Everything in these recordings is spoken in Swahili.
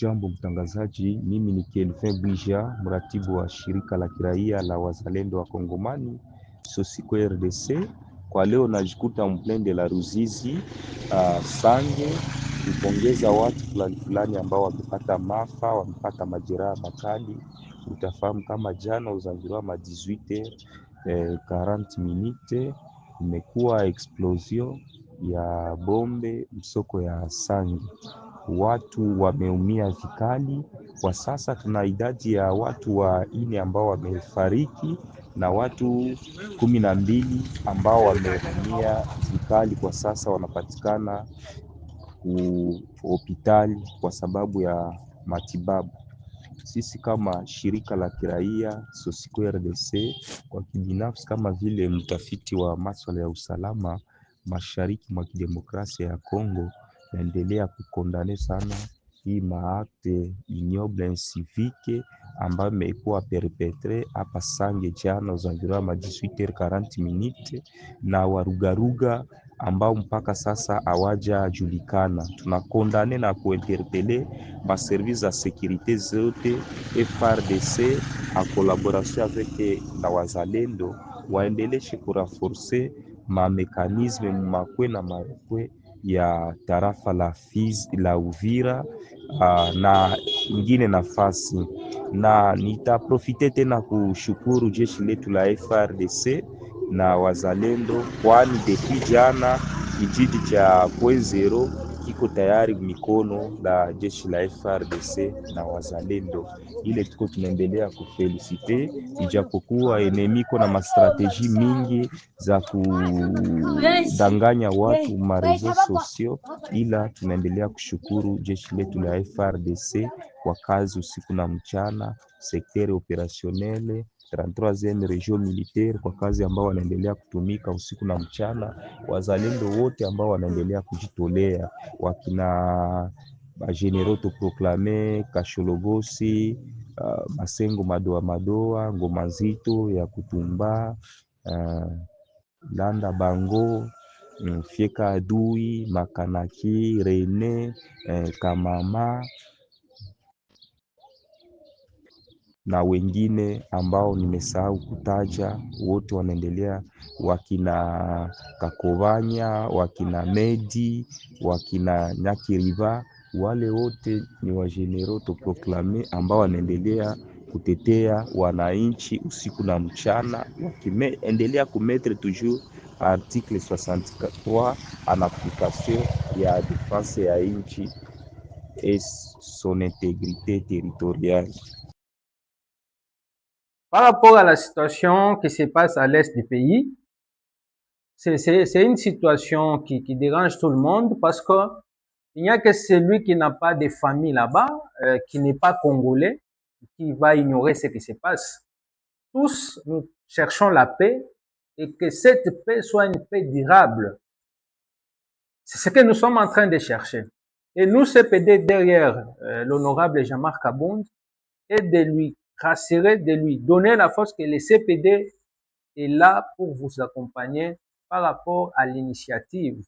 Jambo mtangazaji, mimi ni Kelvin Bwija, mratibu wa shirika la kiraia la wazalendo wa Kongomani Sosiko RDC. Kwa leo najikuta mplende la Ruzizi Sange kupongeza watu fulani fulani ambao wamepata maafa, wamepata majeraha makali. Utafahamu kama jana uzanjiriwa ma 18h40 minute imekuwa explosion ya bombe msoko ya Sange. Watu wameumia vikali. Kwa sasa tuna idadi ya watu wanne ambao wamefariki na watu 12 ambao wameumia vikali. Kwa sasa wanapatikana hospitali kwa sababu ya matibabu. Sisi kama shirika la kiraia Sosiko RDC, kwa kibinafsi kama vile mtafiti wa masuala ya usalama mashariki mwa kidemokrasia ya Kongo, naendelea kukondane sana hii maakte ignoble incivike ambayo imekuwa perpetre hapa Sange jana uzanjiriwa ma 18h40 minute na warugaruga ambao mpaka sasa hawajajulikana. Tunakondane na kuinterpele ma service za sécurité zote FARDC en collaboration avec na wazalendo waendeleshe kuraforce ma mekanisme makwe na makwe ya tarafa la Fizi la Uvira na ingine nafasi. Na nitaprofite tena kushukuru jeshi letu la FARDC na wazalendo, kwani depuis jana kijiji cha Kwezero kiko tayari mikono la jeshi la FARDC na wazalendo. Ile tuko tunaendelea kufelicite, ijapokuwa enemiko na mastrateji mingi za kudanganya watu marezo sosio, ila tunaendelea kushukuru jeshi letu la FARDC kwa kazi usiku na mchana, sektere operationnel 33e region militaire kwa kazi ambao wanaendelea kutumika usiku na mchana, wazalendo wote ambao wanaendelea kujitolea, wakina bagenero autoproclame Kashologosi, Masengo madoa madoa, Ngoma Nzito ya Kutumba, Landa Bango, Fieka Adui, Makanaki, Rene, Kamama na wengine ambao nimesahau kutaja, wote wanaendelea, wakina Kakovanya, wakina Medi, wakina Nyakiriba, wale wote ni wa generaux autoproclame ambao wanaendelea kutetea wananchi usiku na mchana, wakiendelea kumetre toujours article 63 en application ya defense ya nchi et son intégrité territoriale. Par rapport à la situation qui se passe à l'est du pays, c'est une situation qui dérange tout le monde parce que il n'y a que celui qui n'a pas de famille là-bas, qui n'est pas congolais, qui va ignorer ce qui se passe. Tous, nous cherchons la paix et que cette paix soit une paix durable. C'est ce que nous sommes en train de chercher. Et nous, CPD, derrière l'honorable Jean-Marc Abound, et de lui rassurer, de lui donner la force que le CPD est là pour vous accompagner par rapport à l'initiative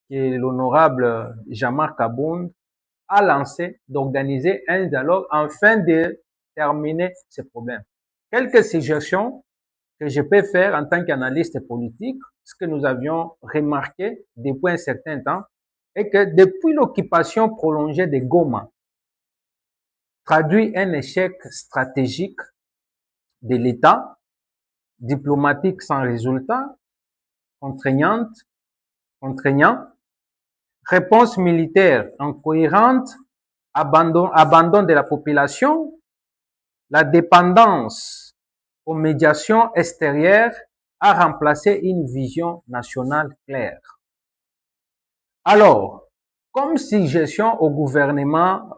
que l'honorable Jean-Marc Abound a lancé d'organiser un dialogue afin de terminer ce problème. Quelques suggestions que je peux faire en tant qu'analyste politique, ce que nous avions remarqué depuis un certain temps, est que depuis l'occupation prolongée de Goma, traduit un échec stratégique de l'État, diplomatique sans résultat, contraignant, réponse militaire incohérente, abandon de la population, la dépendance aux médiations extérieures a remplacé une vision nationale claire. Alors, comme suggestion au gouvernement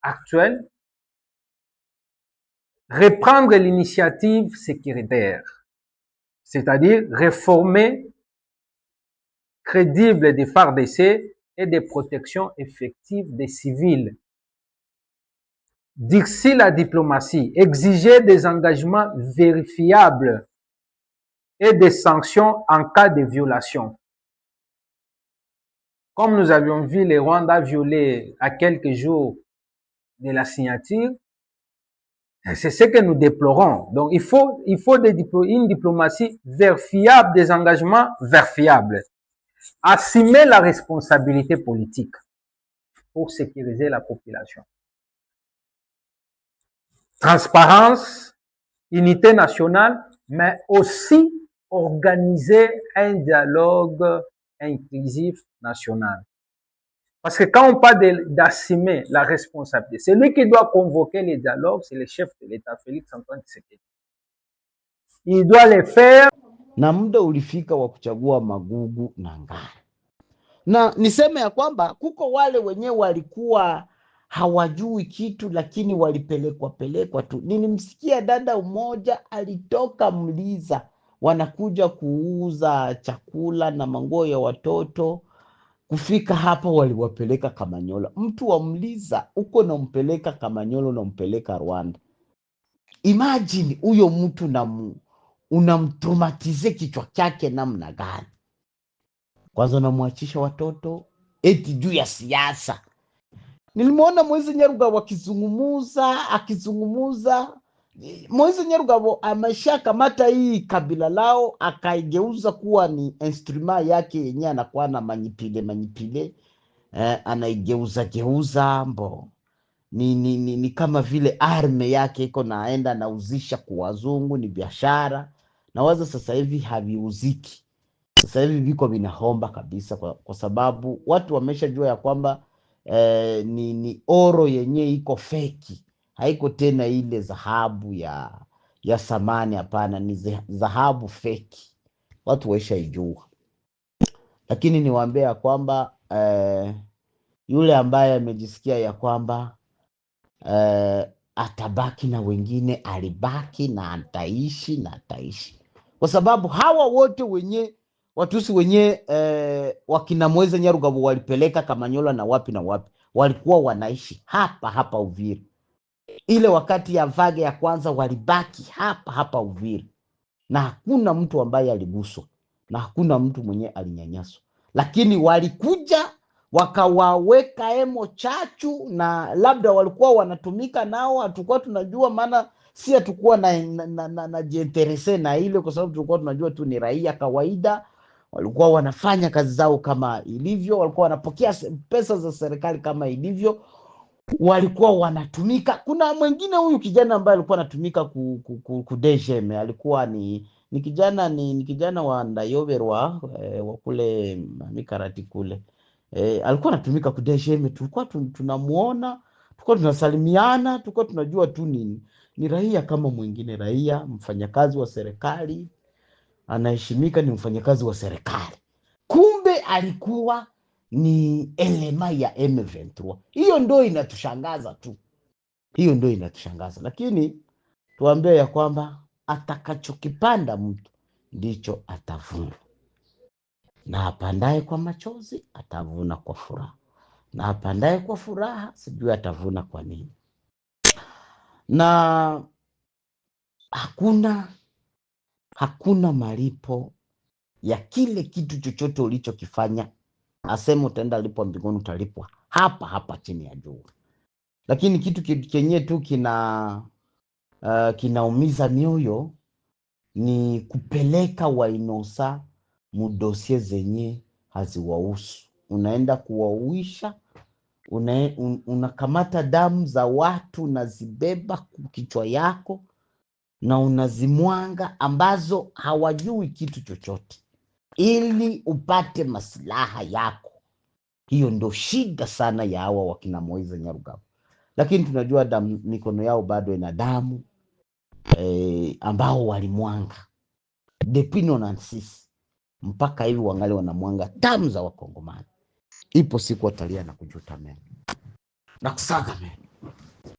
actuel, reprendre l'initiative sécuritaire, c'est-à-dire réformer crédible des FARDC et des protections effectives des civils. D'ici la diplomatie, exiger des engagements vérifiables et des sanctions en cas de violation. Comme nous avions vu le Rwanda violer à quelques jours de la signature, c'est ce que nous déplorons. Donc, il faut une diplomatie vérifiable, des engagements vérifiables. Assumer la responsabilité politique pour sécuriser la population. Transparence, unité nationale, mais aussi organiser un dialogue inclusif national. Parce que quand on parle d'assumer la responsabilité, c'est lui qui doit convoquer les dialogues, c'est le chef de l'État, Félix Antoine Tshisekedi. Il doit les faire. Na muda ulifika wa kuchagua magugu na ngano. Na niseme ya kwamba kuko wale wenyewe walikuwa hawajui kitu, lakini walipelekwa tu. Nilimsikia dada mmoja alitoka Mliza, wanakuja kuuza chakula na manguo ya watoto. Kufika hapa waliwapeleka Kamanyola. Mtu wa Mliza uko nampeleka Kamanyola, unampeleka Rwanda. Imagine huyo mtu unamtraumatize kichwa chake namna gani? Kwanza unamwachisha watoto eti juu ya siasa. Nilimwona Moise Nyarugabo akizungumuza. Moise Nyarugabo ameshakamata hii kabila lao akaigeuza kuwa ni instrument yake yenyewe, anakuwa na manipile anaigeuza mbo ni kama vile arme yake iko naenda nauzisha kwa wazungu, ni biashara. Na waza sasa hivi haviuziki. Sasa hivi viko vinahomba kabisa kwa sababu watu wameshajua ya kwamba ni oro yenye iko feki. Haiko tena ile dhahabu ya samani, hapana, ni dhahabu feki. Watu waishaijua. Lakini niwaambie ya kwamba yule ambaye amejisikia ya kwamba atabaki na wengine, alibaki na ataishi. Kwa sababu hawa wote wenye Watusi wenye wakina Moise Nyarugabo walipeleka Kamanyola na wapi walikuwa wanaishi hapa Uvira. Ile wakati ya vaga ya kwanza walibaki hapa Uvira, na hakuna mtu ambaye aliguswa na hakuna mtu mwenye alinyanyaswa. Lakini walikuja wakawaweka emo chachu, na labda walikuwa wanatumika nao, hatukuwa tunajua, maana si hatukuwa na jinterese na ile, kwa sababu tulikuwa tunajua tu ni raia kawaida. Walikuwa wanafanya kazi zao kama ilivyo, walikuwa wanapokea pesa za serikali kama ilivyo, walikuwa wanatumika. Kuna mwingine huyu kijana ambaye alikuwa anatumika ku DGM, alikuwa ni kijana wa Ndayoberwa wa kule Mikarati kule. Alikuwa anatumika ku DGM, tulikuwa tunamuona, tulikuwa tunasalimiana, tulikuwa tunajua tu ni raia kama mwingine raia, mfanyakazi wa serikali, anaheshimika, ni mfanyakazi wa serikali. Kumbe alikuwa ni elema ya M23. Hiyo ndio inatushangaza tu. Lakini tuambie ya kwamba atakachokipanda mtu ndicho atavuna. Na apandaye kwa machozi atavuna kwa furaha. Na apandaye kwa furaha sijui atavuna kwa nini. Na hakuna malipo ya kile kitu chochote ulichokifanya. Asema utaenda lipwa mbinguni, utalipwa hapa chini ya jua. Lakini kitu kenye tu kinaumiza mioyo ni kupeleka wainosa mudosie zenye haziwahusu. Unaenda kuwauisha, unakamata damu za watu, unazibeba kichwa yako na unazimwanga, ambazo hawajui kitu chochote, ili upate maslaha yako. Hiyo ndo shida sana ya hawa wakina Moise Nyarugabo. Lakini tunajua mikono yao bado ina damu ambao walimwanga depino na sisi mpaka hivi wangali wanamwanga damu za Wakongomani. Ipo siku watalia na kujuta meno na kusaga meno.